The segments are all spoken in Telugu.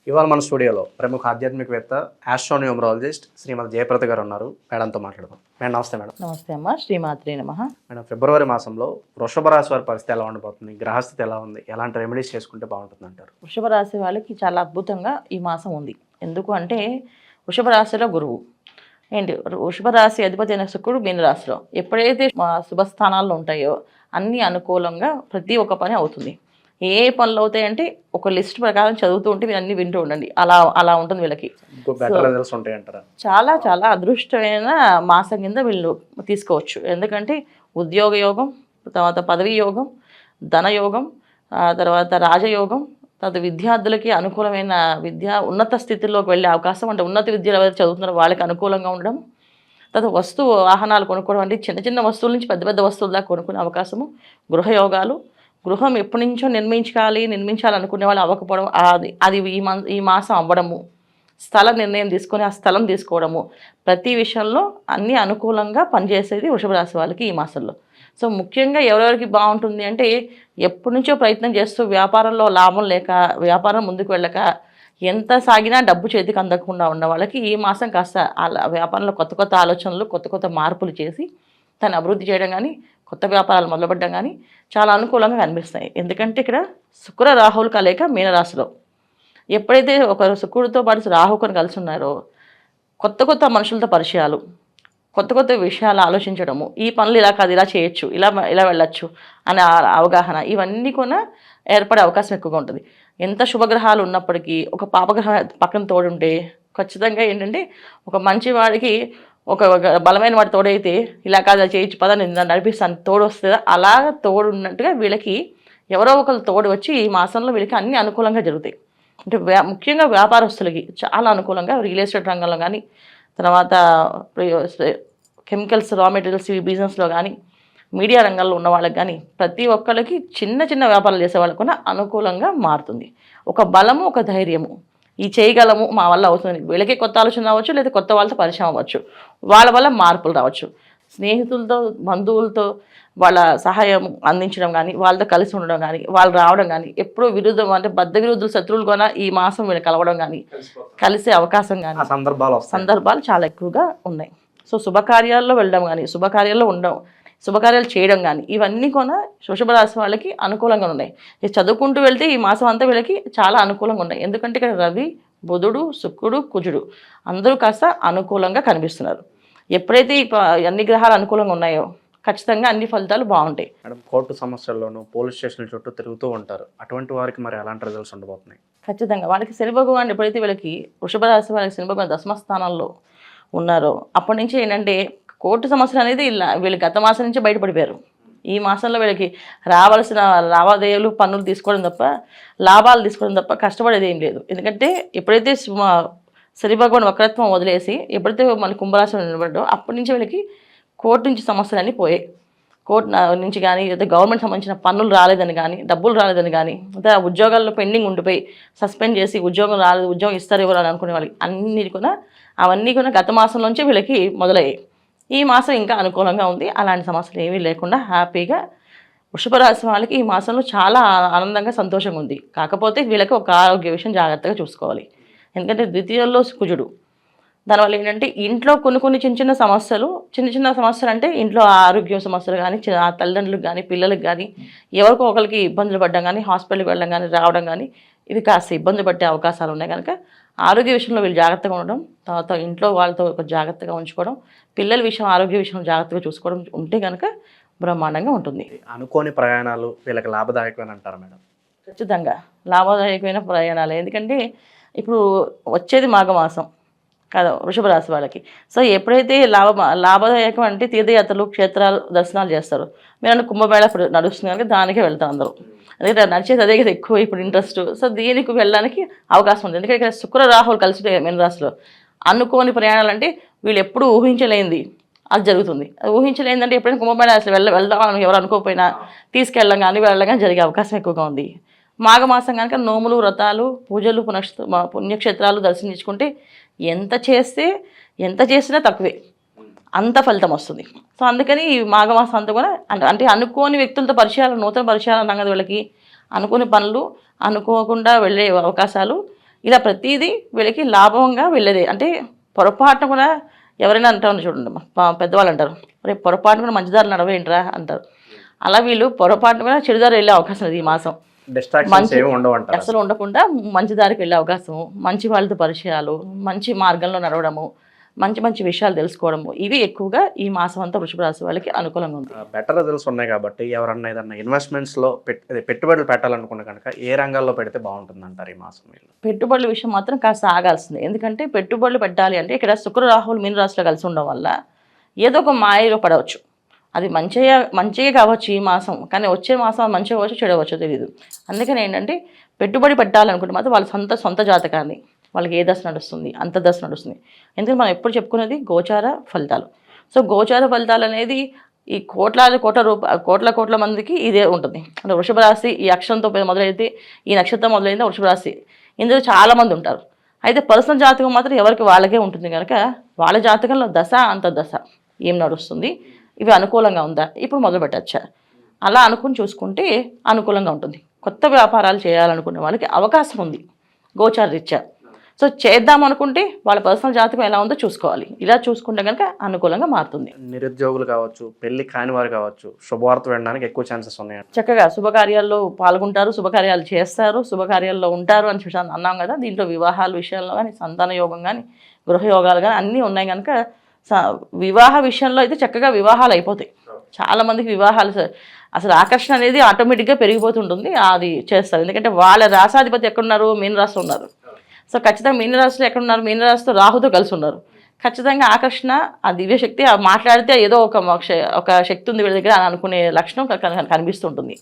ఇవాళ మన స్టూడియోలో ప్రముఖ ఆధ్యాత్మికవేత్త ఆస్ట్రోన్యూమరాలజిస్ట్ శ్రీమతి జయప్రద గారు ఉన్నారు. మేడంతో మాట్లాడదాం. మేడం నమస్తే. మేడం నమస్తే అమ్మ. శ్రీమాత్రే నమః. మేడం, ఫిబ్రవరి మాసంలో వృషభ రాశి వారి పరిస్థితి ఎలా ఉండబోతుంది? గ్రహస్థితి ఎలా ఉంది? ఎలాంటి రెమెడీస్ చేసుకుంటే బాగుంటుంది అంటారు? వృషభ రాశి వాళ్ళకి చాలా అద్భుతంగా ఈ మాసం ఉంది. ఎందుకు అంటే వృషభ రాశిలో గురువు ఏంటి, వృషభ రాశి అధిపతి అయిన శుక్రుడు మీనరాశిలో ఎప్పుడైతే శుభస్థానాల్లో ఉంటాయో అన్ని అనుకూలంగా ప్రతి ఒక్క పని అవుతుంది. ఏ పనులు అవుతాయంటే ఒక లిస్ట్ ప్రకారం చదువుతూ ఉంటే మీరు అన్ని వింటూ ఉండండి. అలా అలా ఉంటుంది వీళ్ళకి. చాలా చాలా అదృష్టమైన మాసం కింద వీళ్ళు తీసుకోవచ్చు. ఎందుకంటే ఉద్యోగ యోగం, తర్వాత పదవీ యోగం, ధనయోగం, తర్వాత రాజయోగం, తర్వాత విద్యార్థులకి అనుకూలమైన ఉన్నత స్థితిలోకి వెళ్ళే అవకాశం, అంటే ఉన్నత విద్యలు ఎవరైతే చదువుతున్నారో వాళ్ళకి అనుకూలంగా ఉండడం, తర్వాత వాహనాలు కొనుక్కోవడం, అంటే చిన్న చిన్న వస్తువుల నుంచి పెద్ద పెద్ద వస్తువుల దాకా కొనుక్కునే అవకాశము, గృహయోగాలు, గృహం ఎప్పటి నుంచో నిర్మించాలనుకునే వాళ్ళు అవ్వకపోవడం, అది ఈ మాసం అవ్వడము, స్థల నిర్ణయం తీసుకొని ఆ స్థలం తీసుకోవడము, ప్రతి విషయంలో అన్నీ అనుకూలంగా పనిచేసేది వృషభ రాశి వాళ్ళకి ఈ మాసంలో. సో ముఖ్యంగా ఎవరెవరికి బాగుంటుంది అంటే ఎప్పటి నుంచో ప్రయత్నం చేస్తూ వ్యాపారంలో లాభం లేక, వ్యాపారం ముందుకు వెళ్ళక, ఎంత సాగినా డబ్బు చేతికి అందకుండా ఉన్న వాళ్ళకి ఈ మాసం కాస్త వ్యాపారంలో కొత్త కొత్త ఆలోచనలు, కొత్త కొత్త మార్పులు చేసి తను అభివృద్ధి చేయడం కానీ, కొత్త వ్యాపారాలు మొదలుపెట్టడం కానీ చాలా అనుకూలంగా కనిపిస్తాయి. ఎందుకంటే ఇక్కడ శుక్ర రాహువులు కలయిక మీనరాశిలో. ఎప్పుడైతే ఒక శుక్రుడితో పాటు రాహువుని కలిసి ఉన్నారో కొత్త కొత్త మనుషులతో పరిచయాలు, కొత్త కొత్త విషయాలు ఆలోచించడము, ఈ పనులు ఇలా కాదు ఇలా చేయొచ్చు, ఇలా వెళ్ళొచ్చు అనే అవగాహన, ఇవన్నీ కూడా ఏర్పడే అవకాశం ఎక్కువగా ఉంటుంది. ఎంత శుభగ్రహాలు ఉన్నప్పటికీ ఒక పాపగ్రహం పక్కన తోడుంటే ఖచ్చితంగా ఏంటంటే ఒక మంచి వాడికి ఒక బలమైన వాడి తోడైతే ఇలా కాదు చేయొచ్చు పద నేను నడిపిస్తాను తోడు వస్తుందా, అలా తోడు ఉన్నట్టుగా వీళ్ళకి ఎవరో ఒకరు తోడు వచ్చి ఈ మాసంలో వీళ్ళకి అన్ని అనుకూలంగా జరుగుతాయి. అంటే ముఖ్యంగా వ్యాపారస్తులకి చాలా అనుకూలంగా, రియల్ ఎస్టేట్ రంగంలో కానీ, తర్వాత కెమికల్స్, రా మెటీరియల్స్ ఈ బిజినెస్లో కానీ, మీడియా రంగంలో ఉన్న వాళ్ళకి కానీ, ప్రతి ఒక్కరికి చిన్న చిన్న వ్యాపారాలు చేసే వాళ్ళకు కూడా అనుకూలంగా మారుతుంది. ఒక బలము, ఒక ధైర్యము, ఈ చేయగలము, మా వల్ల అవుతుంది, వీళ్ళకి కొత్త ఆలోచన రావచ్చు, లేదా కొత్త వాళ్ళతో పరిచయం అవ్వచ్చు, వాళ్ళ వల్ల మార్పులు రావచ్చు. స్నేహితులతో, బంధువులతో వాళ్ళ సహాయం అందించడం కానీ, వాళ్ళతో కలిసి ఉండడం కానీ, వాళ్ళు రావడం కానీ, ఎప్పుడూ విరుద్ధం అంటే బద్ధ విరుద్ధులు, శత్రువులు కూడా ఈ మాసం వీళ్ళు కలవడం కానీ, కలిసే అవకాశం కానీ సందర్భాలు చాలా ఎక్కువగా ఉన్నాయి. సో శుభకార్యాల్లో వెళ్ళడం కానీ, శుభకార్యాల్లో ఉండడం, శుభకార్యాలు చేయడం కానీ, ఇవన్నీ కూడా వృషభ రాశి వాళ్ళకి అనుకూలంగా ఉన్నాయి. చదువుకుంటూ వెళ్తే ఈ మాసం అంతా వీళ్ళకి చాలా అనుకూలంగా ఉన్నాయి. ఎందుకంటే ఇక్కడ రవి, బుధుడు, శుక్రుడు, కుజుడు అందరూ కాస్త అనుకూలంగా కనిపిస్తున్నారు. ఎప్పుడైతే అన్ని గ్రహాలు అనుకూలంగా ఉన్నాయో ఖచ్చితంగా అన్ని ఫలితాలు బాగుంటాయి. మేడం, కోర్టు సమస్యల్లోనూ పోలీస్ స్టేషన్ల చుట్టూ తిరుగుతూ ఉంటారు. అటువంటి వారికి మరి ఎలాంటి రిజల్ట్స్ ఉండబోతున్నాయి? ఖచ్చితంగా వాళ్ళకి శని భగవాన్ ఎప్పుడైతే వీళ్ళకి వృషభ రాశి వాళ్ళకి శని భగవాన్ దశమ స్థానంలో ఉన్నారో అప్పటి నుంచి ఏంటంటే కోర్టు సమస్యలు అనేది వీళ్ళు గత మాసం నుంచి బయటపడిపోయారు. ఈ మాసంలో వీళ్ళకి రావాల్సిన లావాదేవీలు, పన్నులు తీసుకోవడం తప్ప, లాభాలు తీసుకోవడం తప్ప కష్టపడేది ఏం లేదు. ఎందుకంటే ఎప్పుడైతే శని భగవాన్ వక్రత్వం వదిలేసి ఎప్పుడైతే మన కుంభరాశిలో నిలబడ్డో అప్పటి నుంచి వీళ్ళకి కోర్టు నుంచి సమస్యలన్నీ పోయాయి. కోర్టు నుంచి కానీ, లేదా గవర్నమెంట్ సంబంధించిన పన్నులు రాలేదని కానీ, డబ్బులు రాలేదని కానీ, లేదా ఉద్యోగాల్లో పెండింగ్ ఉండిపోయి సస్పెండ్ చేసి ఉద్యోగం రాలేదు, ఉద్యోగం ఇస్తారు ఎవరు అని అనుకునే వాళ్ళకి అన్నీ కూడా అవన్నీ కూడా గత మాసంలోంచి వీళ్ళకి మొదలయ్యాయి. ఈ మాసం ఇంకా అనుకూలంగా ఉంది. అలాంటి సమస్యలు ఏమీ లేకుండా హ్యాపీగా వృషభ రాశి వాళ్ళకి ఈ మాసంలో చాలా ఆనందంగా, సంతోషంగా ఉంది. కాకపోతే వీళ్ళకి ఒక ఆరోగ్య విషయం జాగ్రత్తగా చూసుకోవాలి. ఎందుకంటే ద్వితీయంలో కుజుడు, దానివల్ల ఏంటంటే ఇంట్లో కొన్ని చిన్న చిన్న సమస్యలు అంటే ఇంట్లో ఆరోగ్య సమస్యలు కానీ, తల్లిదండ్రులకు కానీ, పిల్లలకు కానీ, ఎవరికో ఒకరికి ఇబ్బందులు పడడం కానీ, హాస్పిటల్కి వెళ్ళడం కానీ, రావడం కానీ, ఇవి కాస్త ఇబ్బంది పడే అవకాశాలు ఉన్నాయి. కనుక ఆరోగ్య విషయంలో వీళ్ళు జాగ్రత్తగా ఉండడం, తర్వాత ఇంట్లో వాళ్ళతో జాగ్రత్తగా ఉంచుకోవడం, పిల్లల విషయం ఆరోగ్య విషయంలో జాగ్రత్తగా చూసుకోవడం ఉంటే కనుక బ్రహ్మాండంగా ఉంటుంది. అనుకోని ప్రయాణాలు వీళ్ళకి లాభదాయకమైన అంటారా మేడం? ఖచ్చితంగా లాభదాయకమైన ప్రయాణాలు. ఎందుకంటే ఇప్పుడు వచ్చేది మాఘమాసం కదా వృషభ రాశి వాళ్ళకి. సో ఎప్పుడైతే లాభదాయకం అంటే తీర్థయాత్రలు, క్షేత్రాలు, దర్శనాలు చేస్తారు. మీరు కుంభమేళ నడుస్తుంది కనుక దానికే వెళ్తారు అందరూ. అందుకే నడిచేది అదే కదా ఎక్కువ ఇప్పుడు ఇంట్రెస్ట్. సో దీనికి వెళ్ళడానికి అవకాశం ఉంది. ఎందుకంటే ఇక్కడ శుక్ర రాహువులు కలిసి మీన రాశిలో అనుకోని ప్రయాణాలు అంటే వీళ్ళు ఎప్పుడు ఊహించలేనిది అది జరుగుతుంది. అది ఊహించలేదంటే ఎప్పుడైనా కుంభమేళ అసలు వెళ్దామని ఎవరు అనుకోకపోయినా తీసుకెళ్ళడం కానీ, వెళ్ళడం కానీ జరిగే అవకాశం ఎక్కువగా ఉంది. మాఘమాసం కనుక నోములు, వ్రతాలు, పూజలు, పుణ్యక్షేత్రాలు దర్శించుకుంటే ఎంత చేసినా తక్కువే, అంత ఫలితం వస్తుంది. సో అందుకని ఈ మాఘమాసం అంతా కూడా అంటే అనుకోని వ్యక్తులతో పరిచయాలు, నూతన పరిచయాలు అన్నాం కదా వీళ్ళకి, అనుకోని పనులు, అనుకోకుండా వెళ్ళే అవకాశాలు ఇలా ప్రతిదీ వీళ్ళకి లాభంగా వెళ్ళేది. అంటే పొరపాటున కూడా ఎవరైనా అంటారు చూడండి, పెద్దవాళ్ళు అంటారు, రేపు పొరపాటున కూడా మంచిదారులు నడవేంట్రా అంటారు. అలా వీళ్ళు పొరపాటున కూడా చెడుదారి వెళ్ళే అవకాశం ఉంది ఈ మాసం. డిస్ట్రాక్షన్స్ ఏమి ఉండవు అంటారు. అసలు ఉండకుండా మంచి దారికి వెళ్ళే అవకాశం, మంచి వాళ్ళతో పరిచయాలు, మంచి మార్గంలో నడవడము, మంచి మంచి విషయాలు తెలుసుకోవడము, ఇవి ఎక్కువగా ఈ మాసం అంతా వృషభ రాశి వాళ్ళకి అనుకూలంగా ఉంది. బెటర్ రిజల్ట్స్ ఉన్నాయి కాబట్టి ఎవరన్నా ఏదన్నా ఇన్వెస్ట్మెంట్స్లో పెట్టుబడులు పెట్టాలనుకున్న కనుక ఏ రంగాల్లో పెడితే బాగుంటుంది అంటారు ఈ మాసం వీళ్ళు? పెట్టుబడుల విషయం మాత్రం కాస్త ఆగాల్సింది. ఎందుకంటే పెట్టుబడులు పెట్టాలి అంటే ఇక్కడ శుక్ర రాహువులు మీన రాశిలో కలిసి ఉండడం వల్ల ఏదో ఒక మాయలో పడవచ్చు. అది మంచిగా కావచ్చు ఈ మాసం, కానీ వచ్చే మాసం మంచిగా అవ్వచ్చు చెడవచ్చు తెలియదు. అందుకని ఏంటంటే పెట్టుబడి పెట్టాలనుకుంటే మాత్రం వాళ్ళ సొంత జాతకాన్ని, వాళ్ళకి ఏ దశ నడుస్తుంది, అంత దశ నడుస్తుంది. ఎందుకంటే మనం ఎప్పుడు చెప్పుకునేది గోచార ఫలితాలు. సో గోచార ఫలితాలు అనేది ఈ కోట్ల మందికి ఇదే ఉంటుంది. అంటే వృషభ రాశి ఈ అక్షరంతో మొదలైతే, ఈ నక్షత్రం మొదలైతే వృషభ రాశి, ఇందులో చాలామంది ఉంటారు. అయితే పర్సనల్ జాతకం మాత్రం ఎవరికి వాళ్ళకే ఉంటుంది కనుక వాళ్ళ జాతకంలో దశ అంత దశ ఏం నడుస్తుంది, ఇవి అనుకూలంగా ఉందా, ఇప్పుడు మొదలు పెట్టచ్చా, అలా అనుకుని చూసుకుంటే అనుకూలంగా ఉంటుంది. కొత్త వ్యాపారాలు చేయాలనుకునే వాళ్ళకి అవకాశం ఉంది గోచార రీత్యా. సో చేద్దాం అనుకుంటే వాళ్ళ పర్సనల్ జాతకం ఎలా ఉందో చూసుకోవాలి. ఇలా చూసుకుంటే కనుక అనుకూలంగా మారుతుంది. నిరుద్యోగులు కావచ్చు, పెళ్లి కాని వారు కావచ్చు, శుభవార్త వినడానికి ఎక్కువ ఛాన్సెస్ ఉన్నాయి. చక్కగా శుభకార్యాల్లో పాల్గొంటారు, శుభకార్యాలు చేస్తారు, శుభకార్యాల్లో ఉంటారు అని అన్నాం కదా. దీంట్లో వివాహాల విషయంలో కానీ, సంతాన యోగం కానీ, గృహయోగాలు కానీ అన్నీ ఉన్నాయి కనుక వివాహ విషయంలో అయితే చక్కగా వివాహాలు అయిపోతాయి. చాలామందికి వివాహాలు అసలు ఆకర్షణ అనేది ఆటోమేటిక్గా పెరిగిపోతుంటుంది, అది చేస్తారు. ఎందుకంటే వాళ్ళ రాసాధిపతి ఎక్కడున్నారు, మీనరాశిలో ఉన్నారు. సో ఖచ్చితంగా మీనరాశిలో ఎక్కడున్నారు, మీనరాశితో రాహుతో కలిసి ఉన్నారు. ఖచ్చితంగా ఆకర్షణ, ఆ దివ్యశక్తి, మాట్లాడితే ఏదో ఒక శక్తి ఉంది వీళ్ళ దగ్గర అని అనుకునే లక్షణం కనిపిస్తుంటుంది.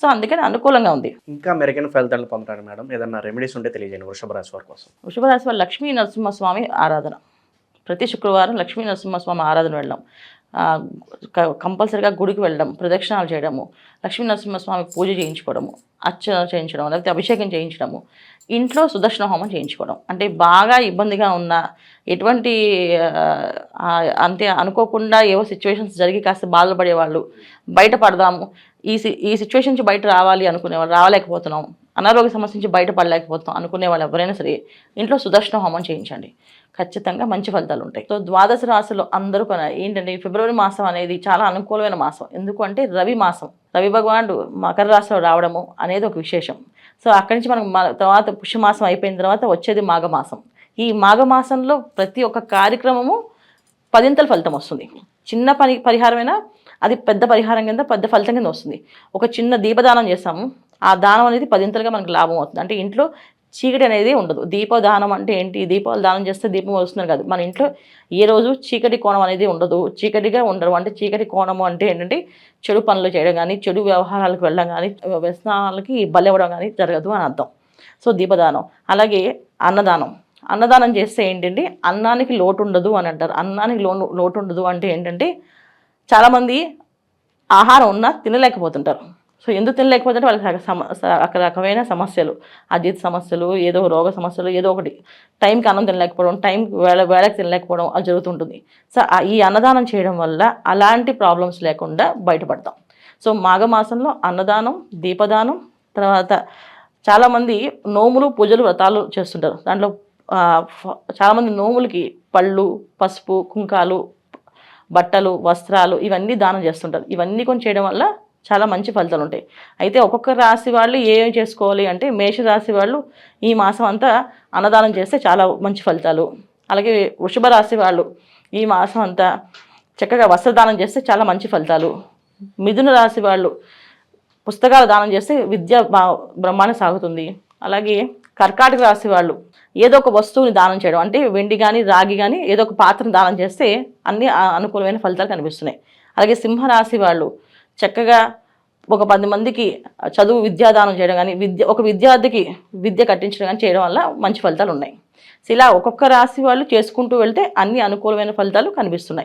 సో అందుకని అనుకూలంగా ఉంది. ఇంకా మెరుగైన ఫలితాలను పొందడానికి మేడం ఏదన్నా రెమెడీస్ ఉంటే తెలియజేయండి వృషభ రాశి వారి కోసం. వృషభ రాశి వారు లక్ష్మీ నరసింహస్వామి ఆరాధన, ప్రతి శుక్రవారం లక్ష్మీ నరసింహస్వామి ఆరాధన వెళ్ళడం, కంపల్సరీగా గుడికి వెళ్ళడం, ప్రదక్షిణాలు చేయడము, లక్ష్మీ నరసింహస్వామి పూజ చేయించుకోవడము, అర్చన చేయించడం, లేకపోతే అభిషేకం చేయించడము, ఇంట్లో సుదర్శన హోమం చేయించుకోవడం. అంటే బాగా ఇబ్బందిగా ఉన్న, ఎటువంటి అంతే అనుకోకుండా ఏవో సిచ్యువేషన్స్ జరిగి కాస్త బాధపడేవాళ్ళు, బయటపడదాము, ఈ సిచ్యువేషన్ నుంచి బయట రావాలి అనుకునేవాళ్ళు రాలేకపోతున్నాం, అనారోగ్య సమస్య నుంచి బయటపడలేకపోతున్నాం అనుకునే వాళ్ళు ఎవరైనా సరే ఇంట్లో సుదర్శన హోమం చేయించండి, ఖచ్చితంగా మంచి ఫలితాలు ఉంటాయి. సో ద్వాదశ రాశులు అందరూ ఏంటంటే ఫిబ్రవరి మాసం అనేది చాలా అనుకూలమైన మాసం. ఎందుకంటే రవి మాసం, రవి భగవానుడు మకర రాశిలో రావడము అనేది ఒక విశేషం. సో అక్కడి నుంచి మనం తర్వాత పుష్యమాసం అయిపోయిన తర్వాత వచ్చేది మాఘమాసం. ఈ మాఘమాసంలో ప్రతి ఒక్క కార్యక్రమము 10ంతల ఫలితం వస్తుంది. చిన్న పరిహారమైనా అది పెద్ద పరిహారం కింద, పెద్ద ఫలితం కింద వస్తుంది. ఒక చిన్న దీపదానం చేస్తాము, ఆ దానం అనేది 10ంతలుగా మనకు లాభం అవుతుంది. అంటే ఇంట్లో చీకటి అనేది ఉండదు. దీపదానం అంటే ఏంటి, దీపాలు దానం చేస్తే దీపం వస్తున్నారు కాదు, మన ఇంట్లో ఏ రోజు చీకటి కోణం అనేది ఉండదు, చీకటిగా ఉండరు. అంటే చీకటి కోణము అంటే ఏంటంటే చెడు పనులు చేయడం కానీ, చెడు వ్యవహారాలకు వెళ్ళడం కానీ, వ్యసనాలకి బలివ్వడం కానీ జరగదు అని అర్థం. సో దీపదానం. అలాగే అన్నదానం చేస్తే ఏంటంటే అన్నానికి లోటు ఉండదు అని అంటారు. అన్నానికి లోటు ఉండదు అంటే ఏంటంటే చాలామంది ఆహారం ఉన్నా తినలేకపోతుంటారు. సో ఎందుకు తినలేకపోతే వాళ్ళకి రకరకమైన సమస్యలు, అజీత సమస్యలు, ఏదో రోగ సమస్యలు, ఏదో ఒకటి, టైంకి అన్నం తినలేకపోవడం, టైంకి వేళకి తినలేకపోవడం అది జరుగుతుంటుంది. సో ఈ అన్నదానం చేయడం వల్ల అలాంటి ప్రాబ్లమ్స్ లేకుండా బయటపడతాం. సో మాఘమాసంలో అన్నదానం, దీపదానం, తర్వాత చాలామంది నోములు, పూజలు, వ్రతాలు చేస్తుంటారు. దాంట్లో చాలామంది నోములకి పళ్ళు, పసుపు, కుంకాలు, బట్టలు, వస్త్రాలు ఇవన్నీ దానం చేస్తుంటారు. ఇవన్నీ కొన్ని చేయడం వల్ల చాలా మంచి ఫలితాలు ఉంటాయి. అయితే ఒక్కొక్క రాశి వాళ్ళు ఏం చేసుకోవాలి అంటే, మేషరాశి వాళ్ళు ఈ మాసం అంతా అన్నదానం చేస్తే చాలా మంచి ఫలితాలు. అలాగే వృషభ రాశి వాళ్ళు ఈ మాసం అంతా చక్కగా వస్త్రదానం చేస్తే చాలా మంచి ఫలితాలు. మిథున రాశి వాళ్ళు పుస్తకాలు దానం చేస్తే విద్య బ్రహ్మాండం సాగుతుంది. అలాగే కర్కాటక రాశి వాళ్ళు ఏదో ఒక వస్తువుని దానం చేయడం, అంటే వెండి కానీ రాగి కానీ ఏదో ఒక పాత్రను దానం చేస్తే అన్ని అనుకూలమైన ఫలితాలు కనిపిస్తున్నాయి. అలాగే సింహరాశి వాళ్ళు చక్కగా ఒక 10 మందికి చదువు విద్యాదానం చేయడం కానీ, ఒక విద్యార్థికి విద్య కట్టించడం కానీ చేయడం వల్ల మంచి ఫలితాలు ఉన్నాయి. ఇలా ఒక్కొక్క రాశి వాళ్ళు చేసుకుంటూ వెళ్తే అన్ని అనుకూలమైన ఫలితాలు కనిపిస్తున్నాయి.